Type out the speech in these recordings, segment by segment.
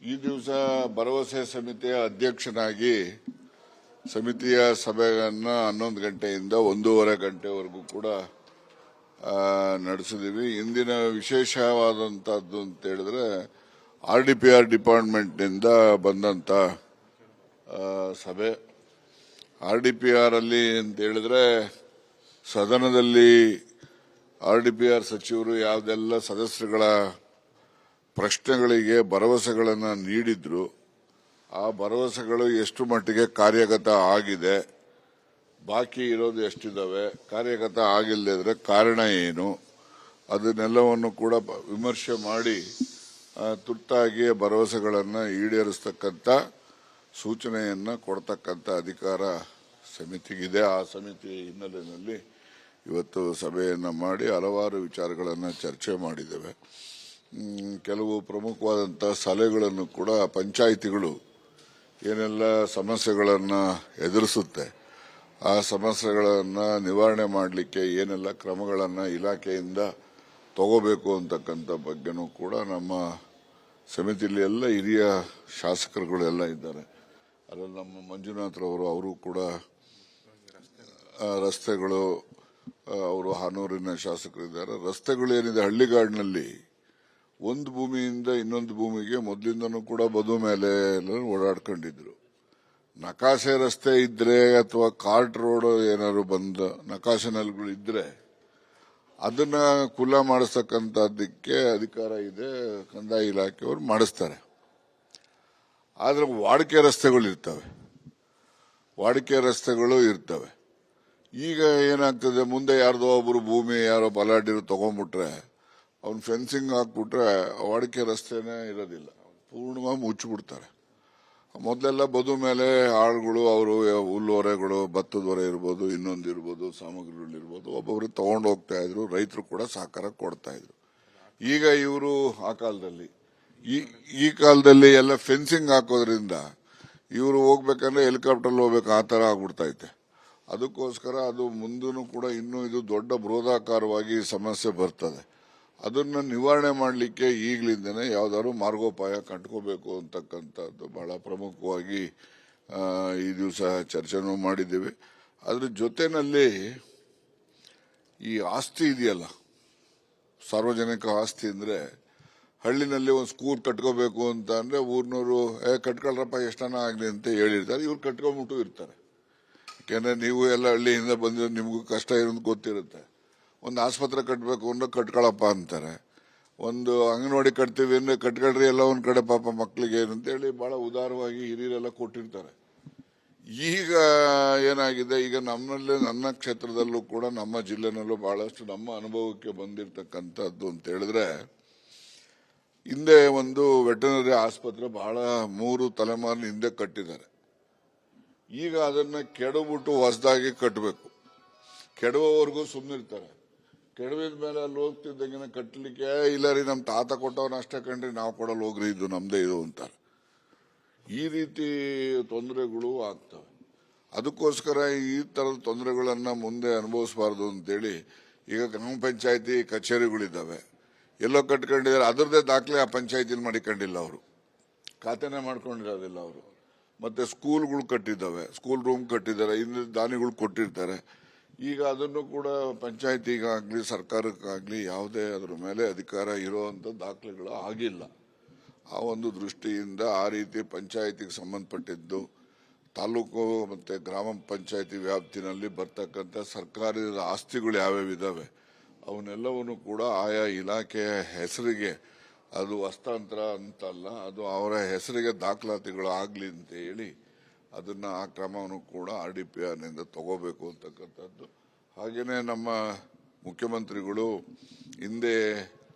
ಈ ದಿವಸ ಭರವಸೆ ಸಮಿತಿಯ ಅಧ್ಯಕ್ಷನಾಗಿ ಸಮಿತಿಯ ಸಭೆಯನ್ನ 11 ಗಂಟೆಯಿಂದ 1:30 ಗಂಟೆವರೆಗೂ ಕೂಡ ನಡೆಸಿದೀವಿ. ಇಂದಿನ ವಿಶೇಷವಾದಂತಹದ್ದು ಅಂತ ಹೇಳಿದ್ರೆ RDPR ಡಿಪಾರ್ಟ್ಮೆಂಟ್ ನಿಂದ ಬಂದಂತ ಸಭೆ. RDPR ಅಲ್ಲಿ ಅಂತ ಹೇಳಿದ್ರೆ ಸದನದಲ್ಲಿ RDPR ಸಚಿವರು ಯಾವುದೆಲ್ಲ ಸದಸ್ಯರುಗಳ ಪ್ರಶ್ನೆಗಳಿಗೆ ಭರವಸೆಗಳನ್ನು ನೀಡಿದ್ರು, ಆ ಭರವಸೆಗಳು ಎಷ್ಟು ಮಟ್ಟಿಗೆ ಕಾರ್ಯಗತ ಆಗಿದೆ, ಬಾಕಿ ಇರೋದು ಎಷ್ಟಿದಾವೆ, ಕಾರ್ಯಗತ ಆಗಿಲ್ಲದಿದ್ರೆ ಕಾರಣ ಏನು, ಅದನ್ನೆಲ್ಲವನ್ನು ಕೂಡ ವಿಮರ್ಶೆ ಮಾಡಿ ತುರ್ತಾಗಿ ಭರವಸೆಗಳನ್ನು ಈಡೇರಿಸತಕ್ಕಂತ ಸೂಚನೆಯನ್ನ ಕೊಡತಕ್ಕಂತ ಅಧಿಕಾರ ಸಮಿತಿಗಿದೆ. ಆ ಸಮಿತಿ ಹಿನ್ನೆಲೆಯಲ್ಲಿ ಇವತ್ತು ಸಭೆಯನ್ನ ಮಾಡಿ ಹಲವಾರು ವಿಚಾರಗಳನ್ನು ಚರ್ಚೆ ಮಾಡಿದ್ದೇವೆ. ಕೆಲವು ಪ್ರಮುಖವಾದಂತಹ ಸಲಹೆಗಳನ್ನು ಕೂಡ ಪಂಚಾಯಿತಿಗಳು ಏನೆಲ್ಲ ಸಮಸ್ಯೆಗಳನ್ನು ಎದುರಿಸುತ್ತೆ, ಆ ಸಮಸ್ಯೆಗಳನ್ನು ನಿವಾರಣೆ ಮಾಡಲಿಕ್ಕೆ ಏನೆಲ್ಲ ಕ್ರಮಗಳನ್ನು ಇಲಾಖೆಯಿಂದ ತಗೋಬೇಕು ಅಂತಕ್ಕಂಥ ಬಗ್ಗೆನೂ ಕೂಡ ನಮ್ಮ ಸಮಿತಿಯಲ್ಲಿ ಎಲ್ಲ ಹಿರಿಯ ಶಾಸಕರುಗಳೆಲ್ಲ ಇದ್ದಾರೆ. ಅದರಲ್ಲಿ ನಮ್ಮ ಮಂಜುನಾಥ್ರವರು, ಅವರು ಕೂಡ ರಸ್ತೆಗಳು, ಅವರು ಹಾನೂರಿನ ಶಾಸಕರಿದ್ದಾರೆ. ರಸ್ತೆಗಳು ಏನಿದೆ ಹಳ್ಳಿಗಾಡಿನಲ್ಲಿ ಒಂದು ಭೂಮಿಯಿಂದ ಇನ್ನೊಂದು ಭೂಮಿಗೆ ಮೊದಲಿಂದನೂ ಕೂಡ ಬದು ಮೇಲೆ ಓಡಾಡ್ಕೊಂಡಿದ್ರು. ನಕಾಶೆ ರಸ್ತೆ ಇದ್ರೆ ಅಥವಾ ಕಾರ್ಟ್ ರೋಡ್ ಏನಾದ್ರು ಬಂದ ನಕಾಶೆನಲ್ಗಳು ಇದ್ರೆ ಅದನ್ನ ಕುಲ ಮಾಡಿಸ್ತಕ್ಕಂಥದ್ದಕ್ಕೆ ಅಧಿಕಾರ ಇದೆ, ಕಂದಾಯ ಇಲಾಖೆಯವರು ಮಾಡಿಸ್ತಾರೆ. ಆದ್ರೆ ವಾಡಿಕೆ ರಸ್ತೆಗಳು ಇರ್ತವೆ. ಈಗ ಏನಾಗ್ತದೆ, ಮುಂದೆ ಯಾರ್ದೋ ಒಬ್ರು ಭೂಮಿ ಯಾರೋ ಬಲಾಢ್ಯರು ತಗೊಂಡ್ಬಿಟ್ರೆ ಅವ್ನು ಫೆನ್ಸಿಂಗ್ ಹಾಕ್ಬಿಟ್ರೆ ವಾಡಿಕೆ ರಸ್ತೆನೇ ಇರೋದಿಲ್ಲ, ಪೂರ್ಣವಾಗಿ ಮುಚ್ಚಿಬಿಡ್ತಾರೆ. ಮೊದಲೆಲ್ಲ ಬದು ಮೇಲೆ ಆಳುಗಳು, ಅವರು ಹುಲ್ಲುವರೆಗಳು, ಭತ್ತದ ಹೊರೆ ಇರ್ಬೋದು, ಇನ್ನೊಂದು ಇರ್ಬೋದು, ಸಾಮಗ್ರಿಗಳಿರ್ಬೋದು, ಒಬ್ಬೊಬ್ರು ತಗೊಂಡು ಹೋಗ್ತಾ ಇದ್ರು. ರೈತರು ಕೂಡ ಸಹಕಾರ ಕೊಡ್ತಾ ಇದ್ರು. ಈಗ ಇವರು ಆ ಕಾಲದಲ್ಲಿ ಈ ಕಾಲದಲ್ಲಿ ಎಲ್ಲ ಫೆನ್ಸಿಂಗ್ ಹಾಕೋದ್ರಿಂದ ಇವರು ಹೋಗ್ಬೇಕಂದ್ರೆ ಹೆಲಿಕಾಪ್ಟರ್ ಹೋಗ್ಬೇಕು, ಆ ತರ ಆಗ್ಬಿಡ್ತಾ ಐತೆ. ಅದಕ್ಕೋಸ್ಕರ ಅದು ಮುಂದೂ ಕೂಡ ಇನ್ನೂ ಇದು ದೊಡ್ಡ ಬೃಹದಾಕಾರವಾಗಿ ಸಮಸ್ಯೆ ಬರ್ತದೆ. ಅದನ್ನ ನಿವಾರಣೆ ಮಾಡಲಿಕ್ಕೆ ಈಗಲಿಂದನೇ ಯಾವ್ದಾದ್ರು ಮಾರ್ಗೋಪಾಯ ಕಂಡುಕೋಬೇಕು ಅಂತಕ್ಕಂಥದ್ದು ಬಹಳ ಪ್ರಮುಖವಾಗಿ ಈ ದಿವಸ ಚರ್ಚೆನೂ ಮಾಡಿದ್ದೇವೆ. ಅದ್ರ ಜೊತೆನಲ್ಲಿ ಈ ಆಸ್ತಿ ಇದೆಯಲ್ಲ, ಸಾರ್ವಜನಿಕ ಆಸ್ತಿ ಅಂದ್ರೆ ಹಳ್ಳಿನಲ್ಲಿ ಒಂದು ಸ್ಕೂಲ್ ಕಟ್ಕೋಬೇಕು ಅಂತ ಅಂದ್ರೆ ಊರ್ನವರು ಕಟ್ಕೊಳ್ರಪ್ಪ ಎಷ್ಟನ ಆಗ್ಲಿ ಅಂತ ಹೇಳಿರ್ತಾರೆ. ಇವ್ರು ಕಟ್ಕೊಂಡ್ಬಿಟ್ಟು ಇರ್ತಾರೆ. ಯಾಕೆಂದ್ರೆ ನೀವು ಎಲ್ಲ ಹಳ್ಳಿಯಿಂದ ಬಂದ್ರೆ ನಿಮಗೂ ಕಷ್ಟ ಇರೋದು ಗೊತ್ತಿರುತ್ತೆ. ಒಂದು ಆಸ್ಪತ್ರೆ ಕಟ್ಟಬೇಕು ಅಂದ್ರೆ ಕಟ್ಕೊಳಪ್ಪ ಅಂತಾರೆ. ಒಂದು ಅಂಗನವಾಡಿ ಕಟ್ತೀವಿ ಅಂದ್ರೆ ಕಟ್ಕೊಳ್ರಿ ಎಲ್ಲ ಒಂದ್ ಕಡೆ ಪಾಪ ಮಕ್ಕಳಿಗೆ ಅಂತೇಳಿ ಬಹಳ ಉದಾರವಾಗಿ ಹಿರಿಯರೆಲ್ಲ ಕೊಟ್ಟಿರ್ತಾರೆ. ಈಗ ಏನಾಗಿದೆ, ಈಗ ನಮ್ಮಲ್ಲೇ ನನ್ನ ಕ್ಷೇತ್ರದಲ್ಲೂ ಕೂಡ ನಮ್ಮ ಜಿಲ್ಲೆನಲ್ಲೂ ಬಹಳಷ್ಟು ನಮ್ಮ ಅನುಭವಕ್ಕೆ ಬಂದಿರತಕ್ಕಂಥದ್ದು ಅಂತ ಹೇಳಿದ್ರೆ, ಹಿಂದೆ ಒಂದು ವೆಟರ್ನರಿ ಆಸ್ಪತ್ರೆ ಬಹಳ 3 ತಲೆಮಾರಿನ ಹಿಂದೆ ಕಟ್ಟಿದ್ದಾರೆ. ಈಗ ಅದನ್ನ ಕೆಡಬಿಟ್ಟು ಹೊಸದಾಗಿ ಕಟ್ಟಬೇಕು. ಕೆಡವವರೆಗೂ ಸುಮ್ಮನಿರ್ತಾರೆ. ಕೆಡವಿದ ಮೇಲೆ ಅಲ್ಲಿ ಹೋಗ್ತಿದ್ದಂಗೆ ಕಟ್ಟಲಿಕ್ಕೆ ಇಲ್ಲ ರೀ, ನಮ್ ತಾತ ಕೊಟ್ಟವನ್ನ ಅಷ್ಟೇ ಕಂಡ್ರಿ, ನಾವು ಕೊಡಲು ಹೋಗ್ರಿ, ಇದು ನಮ್ದೇ ಇದು ಅಂತಾರೆ. ಈ ರೀತಿ ತೊಂದರೆಗಳು ಆಗ್ತವೆ. ಅದಕ್ಕೋಸ್ಕರ ಈ ತರದ ತೊಂದರೆಗಳನ್ನ ಮುಂದೆ ಅನುಭವಿಸಬಾರದು ಅಂತೇಳಿ ಈಗ ಗ್ರಾಮ ಪಂಚಾಯತಿ ಕಚೇರಿಗಳಿದ್ದಾವೆ, ಎಲ್ಲೋ ಕಟ್ಕೊಂಡಿದ್ದಾರೆ. ಅದರದೇ ದಾಖಲೆ ಆ ಪಂಚಾಯತಿಲಿ ಮಾಡಿಕೊಂಡಿಲ್ಲ, ಅವರು ಖಾತೆನೇ ಮಾಡ್ಕೊಂಡಿರೋದಿಲ್ಲ ಅವರು. ಮತ್ತೆ ಸ್ಕೂಲ್ಗಳು ಕಟ್ಟಿದ್ದಾವೆ, ಸ್ಕೂಲ್ ರೂಮ್ ಕಟ್ಟಿದ್ದಾರೆ, ಇನ್ನು ದಾನಿಗಳು ಕೊಟ್ಟಿರ್ತಾರೆ. ಈಗ ಅದನ್ನು ಕೂಡ ಪಂಚಾಯತಿಗಾಗ್ಲಿ ಸರ್ಕಾರಕ್ಕಾಗ್ಲಿ ಯಾವುದೇ ಅದರ ಮೇಲೆ ಅಧಿಕಾರ ಇರುವಂತ ದಾಖಲೆಗಳು ಆಗಿಲ್ಲ. ಆ ಒಂದು ದೃಷ್ಟಿಯಿಂದ ಆ ರೀತಿ ಪಂಚಾಯತಿಗೆ ಸಂಬಂಧಪಟ್ಟಿದ್ದು ತಾಲೂಕು ಮತ್ತೆ ಗ್ರಾಮ ಪಂಚಾಯತಿ ವ್ಯಾಪ್ತಿನಲ್ಲಿ ಬರ್ತಕ್ಕಂಥ ಸರ್ಕಾರಿ ಆಸ್ತಿಗಳು ಯಾವ್ಯಾವಿದಾವೆ ಅವನ್ನೆಲ್ಲವನ್ನು ಕೂಡ ಆಯಾ ಇಲಾಖೆಯ ಹೆಸರಿಗೆ ಅದು ಹಸ್ತಾಂತರ ಅಂತಲ್ಲ, ಅದು ಅವರ ಹೆಸರಿಗೆ ದಾಖಲಾತಿಗಳು ಆಗ್ಲಿ ಅಂತ ಹೇಳಿ ಅದನ್ನ ಆ ಕ್ರಮವನ್ನು ಕೂಡ RDPR ನಿಂದ ತಗೋಬೇಕು ಅಂತಕ್ಕಂಥದ್ದು. ಹಾಗೇನೆ ನಮ್ಮ ಮುಖ್ಯಮಂತ್ರಿಗಳು ಹಿಂದೆ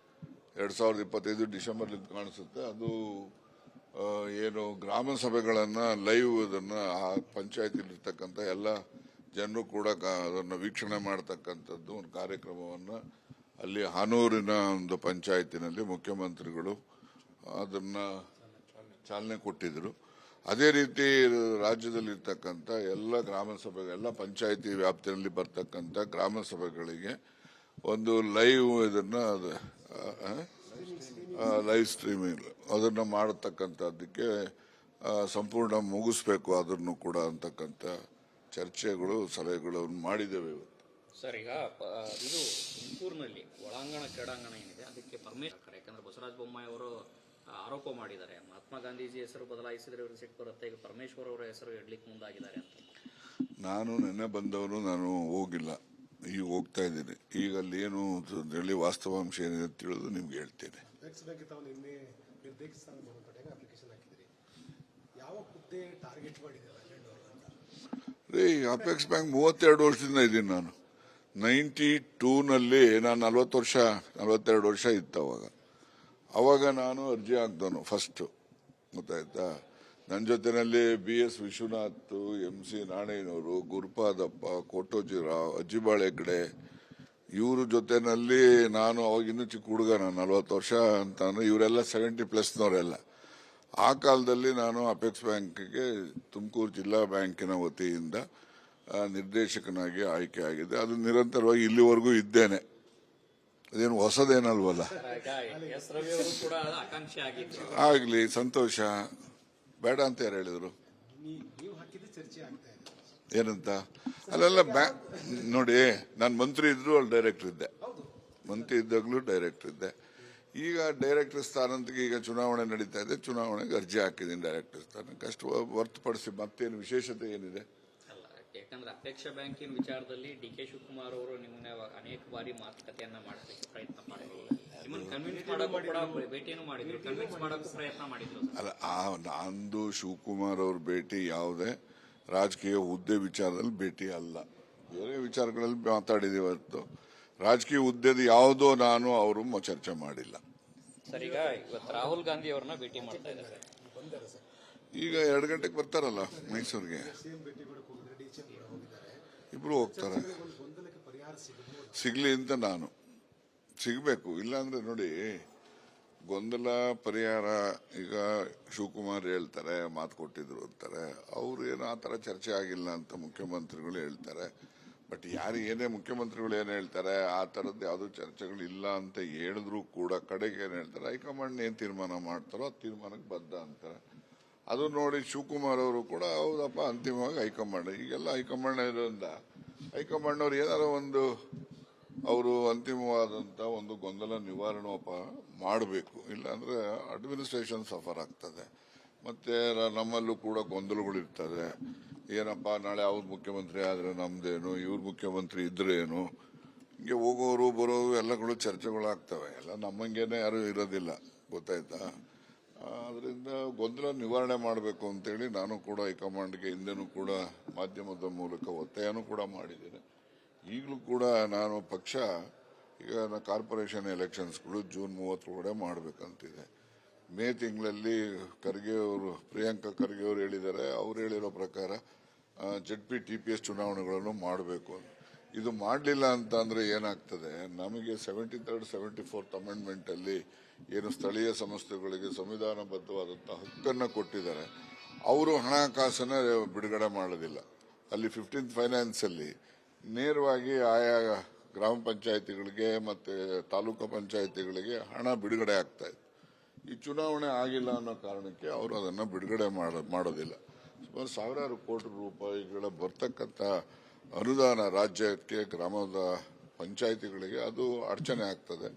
2025 ಡಿಸೆಂಬರ್ ಕಾಣಿಸುತ್ತೆ, ಅದು ಏನು ಗ್ರಾಮ ಸಭೆಗಳನ್ನ ಲೈವ್ ಅದನ್ನ ಆ ಪಂಚಾಯತಿಲಿರ್ತಕ್ಕಂಥ ಎಲ್ಲ ಜನರು ಕೂಡ ಅದನ್ನ ವೀಕ್ಷಣೆ ಮಾಡತಕ್ಕಂಥದ್ದು ಒಂದು ಕಾರ್ಯಕ್ರಮವನ್ನ ಅಲ್ಲಿ ಹಾನೂರಿನ ಒಂದು ಪಂಚಾಯತಿನಲ್ಲಿ ಮುಖ್ಯಮಂತ್ರಿಗಳು ಅದನ್ನ ಚಾಲನೆ ಕೊಟ್ಟಿದ್ರು. ಅದೇ ರೀತಿ ರಾಜ್ಯದಲ್ಲಿ ಇರ್ತಕ್ಕಂಥ ಎಲ್ಲ ಗ್ರಾಮ ಸಭೆ, ಎಲ್ಲ ಪಂಚಾಯತಿ ವ್ಯಾಪ್ತಿಯಲ್ಲಿ ಬರ್ತಕ್ಕಂಥ ಗ್ರಾಮ ಸಭೆಗಳಿಗೆ ಒಂದು ಲೈವ್ ಇದನ್ನ ಲೈವ್ ಸ್ಟ್ರೀಮಿಂಗ್ ಅದನ್ನು ಮಾಡತಕ್ಕಂಥದ್ದಕ್ಕೆ ಸಂಪೂರ್ಣ ಮುಗಿಸ್ಬೇಕು ಅದನ್ನು ಕೂಡ ಅಂತಕ್ಕಂಥ ಚರ್ಚೆಗಳು ಸಲಹೆಗಳು ಮಾಡಿದ್ದೇವೆ ಇವತ್ತು. ಸರ್, ಈಗ ಇದು ತುಮಕೂರಿನಲ್ಲಿ ಒಳಾಂಗಣ ಕ್ರೀಡಾಂಗಣ ಏನಿದೆ ಅದಕ್ಕೆ ಪರಮೇಶ್ವರ್, ಯಾಕಂದ್ರೆ ಬಸವರಾಜ ಬೊಮ್ಮಾಯಿ ಅವರು ಆರೋಪ ಮಾಡಿದ್ದಾರೆ, ಮಹಾತ್ಮ ಗಾಂಧೀಜಿ ಹೆಸರು ಬದಲಾಯಿಸಿದ್ರೆ ಇವರು ಸಿಟ್ಟು ಬರುತ್ತೆ, ಈಗ ಪರಮೇಶ್ವರ್ ಅವರ ಹೆಸರು ಇಡ್ಲಿಕ್ಕೆ ಮುಂದಾಗಿದ್ದಾರೆ ಅಂತ. ನಾನು ನಿನ್ನೆ ಬಂದವನು, ನಾನು ಹೋಗಿಲ್ಲ, ಈಗ ಹೋಗ್ತಾ ಇದ್ದೀನಿ. ಈಗ ಅಲ್ಲಿ ಏನು ಹೇಳಿ ವಾಸ್ತವಾಂಶ ಏನಿದೆ ಅಂತ ತಿಳಿದು ನಿಮ್ಗೆ ಹೇಳ್ತೇನೆ. ರೀ, ಅಪೆಕ್ಸ್ ಬ್ಯಾಂಕ್ 32 ವರ್ಷದಿಂದ ಇದ್ದೀನಿ ನಾನು. 92ನಲ್ಲಿ ನಾನು 42 ವರ್ಷ ಇತ್ತು ಅವಾಗ ನಾನು ಅರ್ಜಿ ಹಾಕ್ದವನು ಫಸ್ಟ್, ಗೊತ್ತಾಯ್ತಾ. ನನ್ನ ಜೊತೆನಲ್ಲಿ BS ವಿಶ್ವನಾಥ್, MC ನಾಣಯ್ಯನವರು, ಗುರುಪಾದಪ್ಪ, ಕೋಟೋಜಿರಾವ್, ಅಜ್ಜಿಬಾಳ್ ಹೆಗ್ಡೆ ಇವ್ರ ಜೊತೆನಲ್ಲಿ ನಾನು ಅವಾಗ ಇನ್ನೂ ಚಿಕ್ಕ ಹುಡುಗ, ನಾನು 40 ವರ್ಷ ಅಂತ, ಇವರೆಲ್ಲ 70+ನವರೆಲ್ಲ. ಆ ಕಾಲದಲ್ಲಿ ನಾನು ಅಪೆಕ್ಸ್ ಬ್ಯಾಂಕ್ಗೆ ತುಮಕೂರು ಜಿಲ್ಲಾ ಬ್ಯಾಂಕಿನ ವತಿಯಿಂದ ನಿರ್ದೇಶಕನಾಗಿ ಆಯ್ಕೆ ಆಗಿದೆ. ಅದು ನಿರಂತರವಾಗಿ ಇಲ್ಲಿವರೆಗೂ ಇದ್ದೇನೆ, ಅದೇನು ಹೊಸದೇನಲ್ವಲ್ಲ. ಆಗ್ಲಿ, ಸಂತೋಷ. ಬೇಡ ಅಂತ ಯಾರು ಹೇಳಿದ್ರು? ಏನಂತ? ಅಲ್ಲೆಲ್ಲ ನೋಡಿ, ನಾನು ಮಂತ್ರಿ ಇದ್ರು ಅಲ್ಲಿ ಡೈರೆಕ್ಟರ್ ಇದ್ದೆ, ಮಂತ್ರಿ ಇದ್ದಾಗಲೂ ಡೈರೆಕ್ಟರ್ ಇದ್ದೆ. ಈಗ ಡೈರೆಕ್ಟರ್ ಸ್ಥಾನಕ್ಕೆ ಈಗ ಚುನಾವಣೆ ನಡೀತಾ ಇದೆ, ಚುನಾವಣೆಗೆ ಅರ್ಜಿ ಹಾಕಿದ್ದೀನಿ ಡೈರೆಕ್ಟರ್ ಸ್ಥಾನಕ್ಕೆ. ಅಷ್ಟು ಹೊರತುಪಡಿಸಿ ಮತ್ತೇನು ವಿಶೇಷತೆ ಏನಿದೆ? ಯಾಕಂದ್ರೆ ಅಪೇಕ್ಷ ಬ್ಯಾಂಕಿನ ವಿಚಾರದಲ್ಲಿ DK ಶಿವಕುಮಾರ್ ಅವರು ನಿಮ್ಮನ್ನ ಅನೇಕ ಬಾರಿ ಮಾತುಕತೆಯನ್ನ ಮಾಡಲಿಕ್ಕೆ ಪ್ರಯತ್ನ ಮಾಡಿದ್ರು, ನಿಮ್ಮನ್ನ ಕನ್ವಿನ್ಸ್ ಮಾಡಕ್ಕೂ ಕೂಡ ಭೇಟಿಯನ್ನು ಮಾಡಿದ್ರು, ಕನ್ವಿನ್ಸ್ ಮಾಡಕ್ಕೂ ಪ್ರಯತ್ನ ಮಾಡಿದ್ರು. ಅಲ್ಲ, ನಂದು ಶಿವಕುಮಾರ್ ಅವ್ರ ಭೇಟಿ ಯಾವುದೇ ರಾಜಕೀಯ ಹುದ್ದೆ ವಿಚಾರದಲ್ಲಿ ಭೇಟಿ ಅಲ್ಲ, ಬೇರೆ ವಿಚಾರಗಳಲ್ಲಿ ಮಾತಾಡಿದೀವಿ ಹೊರತು ರಾಜಕೀಯ ಹುದ್ದೆದು ಯಾವುದೋ ನಾನು ಅವರು ಚರ್ಚೆ ಮಾಡಿಲ್ಲ. ಸರ್, ಈಗ ಇವತ್ತು ರಾಹುಲ್ ಗಾಂಧಿ ಅವ್ರನ್ನ ಭೇಟಿ ಮಾಡ್ತಾ ಇದ್ದಾರೆ, ಈಗ 2 ಗಂಟೆಗೆ ಬರ್ತಾರಲ್ಲ ಮೈಸೂರಿಗೆ, ಇಬ್ರು ಹೋಗ್ತಾರೆ. ಸಿಗ್ಲಿ ಅಂತ ನಾನು, ಸಿಗಬೇಕು. ಇಲ್ಲಾಂದ್ರೆ ನೋಡಿ, ಗೊಂದಲ ಪರಿಹಾರ ಈಗ ಶಿವಕುಮಾರ್ ಹೇಳ್ತಾರೆ, ಮಾತು ಕೊಟ್ಟಿದ್ರು ಅಂತಾರೆ, ಅವ್ರು ಏನೋ ಆ ಥರ ಚರ್ಚೆ ಆಗಿಲ್ಲ ಅಂತ ಮುಖ್ಯಮಂತ್ರಿಗಳು ಹೇಳ್ತಾರೆ. ಬಟ್ ಯಾರು ಏನೇ ಮುಖ್ಯಮಂತ್ರಿಗಳು ಏನು ಹೇಳ್ತಾರೆ, ಆ ಥರದ್ದು ಯಾವುದೂ ಚರ್ಚೆಗಳು ಇಲ್ಲ ಅಂತ ಹೇಳಿದ್ರು ಕೂಡ ಕಡೆಗೆ ಏನು ಹೇಳ್ತಾರೆ, ಹೈಕಮಾಂಡ್ ಏನು ತೀರ್ಮಾನ ಮಾಡ್ತಾರೋ ಆ ತೀರ್ಮಾನಕ್ಕೆ ಬದ್ಧ ಅಂತಾರೆ. ಅದು ನೋಡಿ ಶಿವಕುಮಾರ್ ಅವರು ಕೂಡ ಹೌದಪ್ಪ, ಅಂತಿಮವಾಗಿ ಹೈಕಮಾಂಡ್, ಈಗೆಲ್ಲ ಹೈಕಮಾಂಡ್ ಇರೋದ್ರಿಂದ ಹೈಕಮಾಂಡ್ ಅವ್ರು ಏನಾರ ಒಂದು ಅವರು ಅಂತಿಮವಾದಂಥ ಒಂದು ಗೊಂದಲ ನಿವಾರಣೋಪ ಮಾಡಬೇಕು. ಇಲ್ಲಾಂದ್ರೆ ಅಡ್ಮಿನಿಸ್ಟ್ರೇಷನ್ ಸಫರ್ ಆಗ್ತದೆ. ಮತ್ತೆ ನಮ್ಮಲ್ಲೂ ಕೂಡ ಗೊಂದಲಗಳಿರ್ತದೆ. ಏನಪ್ಪ, ನಾಳೆ ಅವ್ರ ಮುಖ್ಯಮಂತ್ರಿ ಆದ್ರೆ ನಮ್ದೇನು, ಇವ್ರ ಮುಖ್ಯಮಂತ್ರಿ ಇದ್ರೆ ಏನು, ಹಿಂಗೆ ಹೋಗೋರು ಬರೋರು ಎಲ್ಲಗಳು ಚರ್ಚೆಗಳಾಗ್ತವೆ. ಎಲ್ಲ ನಮ್ಮಂಗೇನೆ ಯಾರು ಇರೋದಿಲ್ಲ, ಗೊತ್ತಾಯ್ತಾ. ಅದರಿಂದ ಗೊಂದಲ ನಿವಾರಣೆ ಮಾಡಬೇಕು ಅಂತೇಳಿ ನಾನು ಕೂಡ ಹೈಕಮಾಂಡ್ಗೆ ಹಿಂದೆನೂ ಕೂಡ ಮಾಧ್ಯಮದ ಮೂಲಕ ಒತ್ತಾಯನೂ ಕೂಡ ಮಾಡಿದ್ದೇನೆ. ಈಗಲೂ ಕೂಡ ನಾನು ಪಕ್ಷ ಈಗ ಕಾರ್ಪೊರೇಷನ್ ಎಲೆಕ್ಷನ್ಸ್ಗಳು ಜೂನ್ 30 ಮಾಡಬೇಕಂತಿದೆ. ಮೇ ತಿಂಗಳಲ್ಲಿ ಖರ್ಗೆ ಅವರು, ಪ್ರಿಯಾಂಕಾ ಖರ್ಗೆ ಅವರು ಹೇಳಿದ್ದಾರೆ, ಅವ್ರು ಹೇಳಿರೋ ಪ್ರಕಾರ ZP TPS ಚುನಾವಣೆಗಳನ್ನು ಮಾಡಬೇಕು. ಇದು ಮಾಡಲಿಲ್ಲ ಅಂತ ಅಂದ್ರೆ ಏನಾಗ್ತದೆ, ನಮಗೆ 73rd 74th ಅಮೆಂಡ್ಮೆಂಟ್ ಅಲ್ಲಿ ಏನು ಸ್ಥಳೀಯ ಸಂಸ್ಥೆಗಳಿಗೆ ಸಂವಿಧಾನಬದ್ಧವಾದಂತಹ ಹಕ್ಕನ್ನು ಕೊಟ್ಟಿದ್ದಾರೆ, ಅವರು ಹಣಕಾಸನ್ನ ಬಿಡುಗಡೆ ಮಾಡೋದಿಲ್ಲ. ಅಲ್ಲಿ 15th ಫೈನಾನ್ಸ್ ಅಲ್ಲಿ ನೇರವಾಗಿ ಆಯಾ ಗ್ರಾಮ ಪಂಚಾಯಿತಿಗಳಿಗೆ ಮತ್ತೆ ತಾಲೂಕು ಪಂಚಾಯಿತಿಗಳಿಗೆ ಹಣ ಬಿಡುಗಡೆ ಆಗ್ತಾ ಇದೆ. ಈ ಚುನಾವಣೆ ಆಗಿಲ್ಲ ಅನ್ನೋ ಕಾರಣಕ್ಕೆ ಅವರು ಅದನ್ನು ಬಿಡುಗಡೆ ಮಾಡೋದಿಲ್ಲ. ಸುಮಾರು ಸಾವಿರಾರು ಕೋಟಿ ರೂಪಾಯಿಗಳ ಬರ್ತಕ್ಕಂಥ ಅನುದಾನ ರಾಜ್ಯಕ್ಕೆ, ಗ್ರಾಮದ ಪಂಚಾಯಿತಿಗಳಿಗೆ ಅದು ಅಡಚಣೆ ಆಗ್ತದೆ.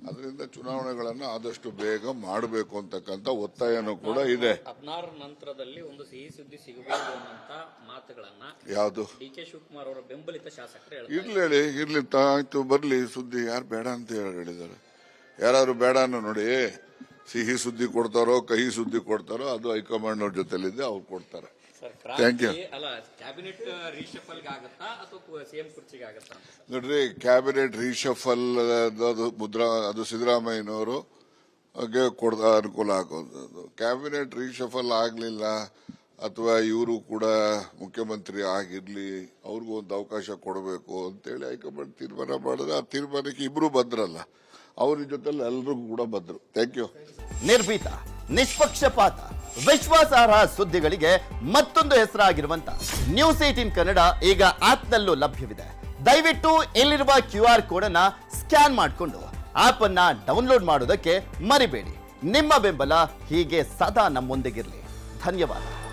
ಅದರಿಂದ ಚುನಾವಣೆಗಳನ್ನು ಆದಷ್ಟು ಬೇಗ ಮಾಡಬೇಕು ಅಂತಕ್ಕಂಥ ಒತ್ತಾಯನೂ ಕೂಡ ಇದೆ. 16 ನಂತರದಲ್ಲಿ ಒಂದು ಸಿಹಿ ಸುದ್ದಿ ಸಿಗಬೇಕು ಅನ್ನೋಂತ ಮಾತುಗಳನ್ನ ಯಾವುದು DK ಶಿವಕುಮಾರ್ ಅವರ ಬೆಂಬಲಿತ ಶಾಸಕರು ಇರ್ಲಿ ಆಯ್ತು, ಬರ್ಲಿ ಸುದ್ದಿ. ಯಾರು ಬೇಡ ಅಂತ ಹೇಳಿದ್ದಾರೆ? ಯಾರು ಬೇಡ ಅನ್ನೋ ನೋಡಿ, ಸಿಹಿ ಸುದ್ದಿ ಕೊಡ್ತಾರೋ ಕಹಿ ಸುದ್ದಿ ಕೊಡ್ತಾರೋ ಅದು ಹೈಕಮಾಂಡ್ ಅವ್ರ ಜೊತೆಲಿದೆ, ಅವ್ರು ಕೊಡ್ತಾರೆ. Thank you. ಕ್ಯಾಬಿನೆಟ್ ರೀಶಫಲ್ ಆಗುತ್ತಾ ಅಥವಾ CM ಕುರ್ಚಿಗೆ ಆಗುತ್ತಾ ನೋಡ್ರಿ, ಕ್ಯಾಬಿನೆಟ್ ರೀಶಫಲ್ ಅದು ಸಿದ್ದರಾಮಯ್ಯನವರು ಅನುಕೂಲ ಆಗೋದು. ಕ್ಯಾಬಿನೆಟ್ ರೀಶಫಲ್ ಆಗ್ಲಿಲ್ಲ ಅಥವಾ ಇವರು ಕೂಡ ಮುಖ್ಯಮಂತ್ರಿ ಆಗಿರ್ಲಿ, ಅವ್ರಿಗೂ ಒಂದು ಅವಕಾಶ ಕೊಡಬೇಕು ಅಂತೇಳಿ ಹೈಕಮಾಂಡ್ ತೀರ್ಮಾನ ಮಾಡಿದ್ರೆ ಆ ತೀರ್ಮಾನಕ್ಕೆ ಇಬ್ರು ಬದ್ರಲ್ಲ, ಅವ್ರ ಜೊತೆಲಿ ಎಲ್ರಿಗೂ ಕೂಡ ಬದ್ರು. Thank you. ನಿರ್ಭೀತ, ನಿಷ್ಪಕ್ಷಪಾತ, ವಿಶ್ವಾಸಾರ್ಹ ಸುದ್ದಿಗಳಿಗೆ ಮತ್ತೊಂದು ಹೆಸರಾಗಿರುವಂತ ನ್ಯೂಸ್ 18 ಕನ್ನಡ ಈಗ ಆಪ್ನಲ್ಲೂ ಲಭ್ಯವಿದೆ. ದಯವಿಟ್ಟು ಇಲ್ಲಿರುವ QR ಕೋಡ್ ಅನ್ನ ಸ್ಕ್ಯಾನ್ ಮಾಡಿಕೊಂಡು ಆಪ್ ಅನ್ನ ಡೌನ್ಲೋಡ್ ಮಾಡೋದಕ್ಕೆ ಮರಿಬೇಡಿ. ನಿಮ್ಮ ಬೆಂಬಲ ಹೀಗೆ ಸದಾ ನಮ್ಮೊಂದಿಗಿರಲಿ. ಧನ್ಯವಾದ.